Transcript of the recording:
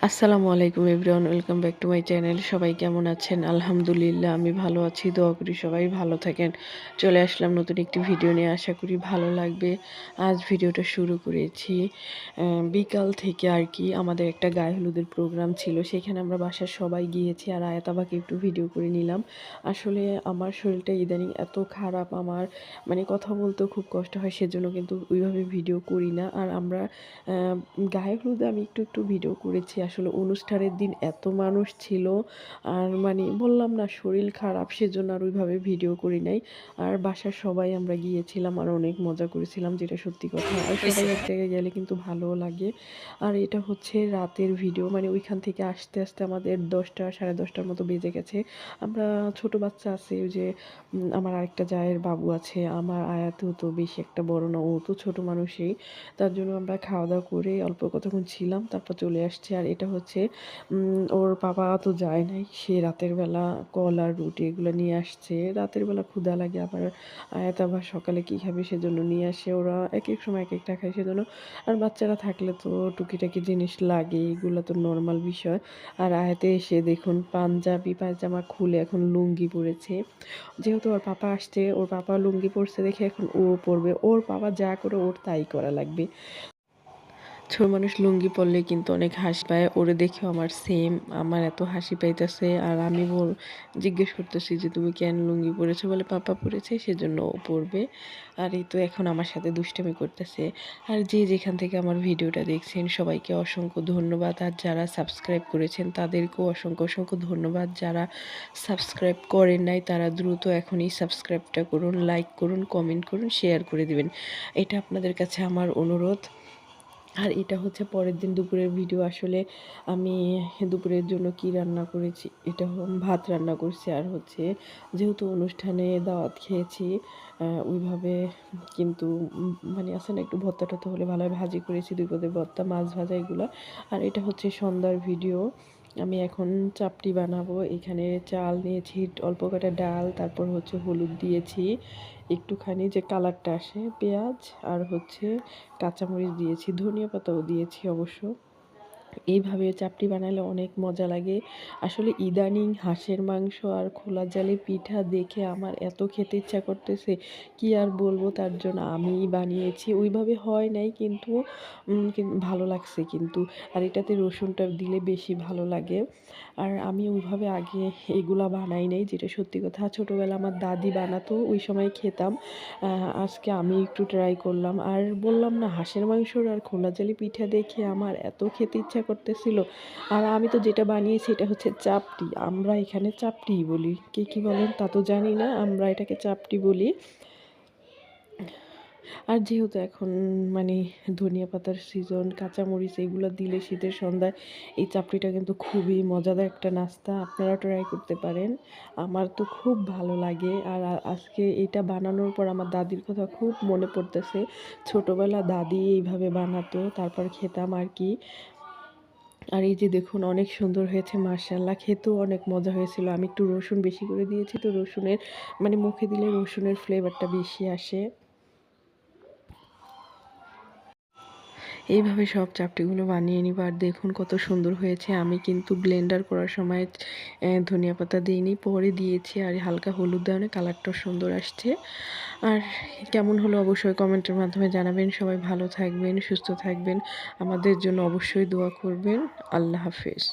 আসসালামু আলাইকুম everyone, welcome back to my channel. সবাই কেমন আছেন? আলহামদুলিল্লাহ আমি ভালো আছি, দোয়া করি সবাই ভালো থাকেন। চলে আসলাম নতুন একটি ভিডিও নিয়ে, আশা করি ভালো লাগবে। আজ ভিডিওটা শুরু করেছি বিকাল থেকে আর কি। আমাদের একটা গায়ে হলুদের প্রোগ্রাম ছিল, সেখানে আমরা বাসার সবাই গিয়েছি আর আয়াতাবাকে একটু ভিডিও করে নিলাম। আসলে আমার শরীরটা ইদানিং এত খারাপ, আমার মানে কথা বলতেও খুব কষ্ট হয়, সেজন্য কিন্তু ওইভাবে ভিডিও করি না। আর আমরা গায়ে হলুদে আমি একটু একটু ভিডিও করেছি। আসলে অনুষ্ঠানের দিন এত মানুষ ছিল, আর মানে বললাম না শরীর খারাপ, সেজন্য আর ওইভাবে ভিডিও করি নাই। আর বাসার সবাই আমরা গিয়েছিলাম আর অনেক মজা করেছিলাম, যেটা সত্যি কথা। আর সবাই এক জায়গায় গেলে কিন্তু ভালোও লাগে। আর এটা হচ্ছে রাতের ভিডিও, মানে ওইখান থেকে আসতে আসতে আমাদের 10টা 10:30টার মতো বেজে গেছে। আমরা ছোট বাচ্চা আছে, ওই যে আমার আরেকটা জায়ের বাবু আছে, আমার আয়াতেও তো বেশি একটা বড় না, ও তো ছোট মানুষই। তার জন্য আমরা খাওয়া দাওয়া করে অল্প কতক্ষণ ছিলাম, তারপর চলে আসছি। আর এটা হচ্ছে ওর বাবা তো যায় নাই, সে রাতের বেলা কলা রুটি এগুলো নিয়ে আসছে। রাতের বেলা ক্ষুধা লাগে, আবার আয়াত আবার সকালে কী খাবে সেজন্য নিয়ে আসে। ওরা এক এক সময় এক একটা খায়, সেজন্য। আর বাচ্চারা থাকলে তো টুকিটাকি জিনিস লাগে, এগুলো তো নর্মাল বিষয়। আর আয়াতে এসে দেখুন পাঞ্জাবি পায়জামা খুলে এখন লুঙ্গি পরেছে। যেহেতু ওর পাপা আসছে, ওর পাপা লুঙ্গি পরছে দেখে এখন ও পরবে। ওর বাবা যা করে ওর তাই করা লাগবে। ছোট মানুষ লুঙ্গি পরলে কিন্তু অনেক হাসি পায়, ওরে দেখেও আমার সেম, আমার এত হাসি পাইতেছে। আর আমি জিজ্ঞেস করতেছি যে তুমি কেন লুঙ্গি পরেছো, বলে পাপা পরেছে সেজন্য ও পরবে। আর এই তো এখন আমার সাথে দুষ্টামি করতেছে। আর যে যেখান থেকে আমার ভিডিওটা দেখছেন সবাইকে অসংখ্য ধন্যবাদ। আর যারা সাবস্ক্রাইব করেছেন তাদেরকেও অসংখ্য অসংখ্য ধন্যবাদ। যারা সাবস্ক্রাইব করেন নাই তারা দ্রুত এখনই সাবস্ক্রাইবটা করুন, লাইক করুন, কমেন্ট করুন, শেয়ার করে দিবেন। এটা আপনাদের কাছে আমার অনুরোধ। আর এটা হচ্ছে পরের দিন দুপুরের ভিডিও। আসলে আমি দুপুরের জন্য কি রান্না করেছি, এটা ভাত রান্না করছি। আর হচ্ছে যেহেতু অনুষ্ঠানে দাওয়াত খেয়েছি, ওইভাবে কিন্তু মানে আছে না একটু ভর্তা টর্তা হলে ভালো হয়, ভাজি করেছি, 2 পদের ভর্তা, মাছ ভাজা এগুলো। আর এটা হচ্ছে সন্ধ্যার ভিডিও। আমি এখন চাপটি বানাবো। এখানে চাল নিয়েছি, অল্প কটা ডাল, তারপর হচ্ছে হলুদ দিয়েছি একটুখানি যে কালারটা আসে, পেঁয়াজ আর হচ্ছে কাঁচামরিচ দিয়েছি, ধনিয়া পাতাও দিয়েছি অবশ্য। এইভাবে চাপটি বানালে অনেক মজা লাগে। আসলে ইদানিং হাঁসের মাংস আর খোলা জালি পিঠা দেখে আমার এত খেতে ইচ্ছা করতেছে, কি আর বলবো। তার জন্য আমিই বানিয়েছি, ওইভাবে হয় নাই কিন্তু ভালো লাগছে কিন্তু। আর এটাতে রসুনটা দিলে বেশি ভালো লাগে। আর আমি ওইভাবে আগে এগুলা বানাই নাই, যেটা সত্যি কথা। ছোটোবেলা আমার দাদি বানাতো, ওই সময় খেতাম। আজকে আমি একটু ট্রাই করলাম। আর বললাম না হাঁসের মাংসর আর খোলা জালি পিঠা দেখে আমার এত খেতে ইচ্ছা করতেছিল। আর আমি তো যেটা বানিয়েছি এটা হচ্ছে চাপটি, আমরা এখানে চাপটিই বলি, কে কী বলেন তা তো জানি না, আমরা এটাকে চাপটি বলি। আর যেহেতু এখন মানে ধনিয়া পাতার সিজন, কাঁচামরিচ এগুলো দিলে শীতের সন্ধ্যায় এই চাপড়িটা কিন্তু খুবই মজাদার একটা নাস্তা, আপনারা ট্রাই করতে পারেন। আমার তো খুব ভালো লাগে। আর আজকে এটা বানানোর পর আমার দাদির কথা খুব মনে পড়তেছে। ছোটোবেলা দাদি এইভাবে বানাতো, তারপর খেতাম আর কি। আর এই যে দেখুন অনেক সুন্দর হয়েছে মাশাআল্লাহ, খেতেও অনেক মজা হয়েছিল। আমি একটু রসুন বেশি করে দিয়েছি, তো রসুনের মানে মুখে দিলে রসুনের ফ্লেভারটা বেশি আসে। এইভাবে সব চাপটিগুলো বানিয়ে নিব। আর দেখুন কত সুন্দর হয়েছে। আমি কিন্তু ব্লেন্ডার করার সময় ধনিয়া পাতা দিইনি, পরে দিয়েছি। আর হালকা হলুদ দেওয়ানে কালারটাও সুন্দর আসছে। আর কেমন হলো অবশ্যই কমেন্টের মাধ্যমে জানাবেন। সবাই ভালো থাকবেন, সুস্থ থাকবেন, আমাদের জন্য অবশ্যই দোয়া করবেন। আল্লাহ হাফেজ।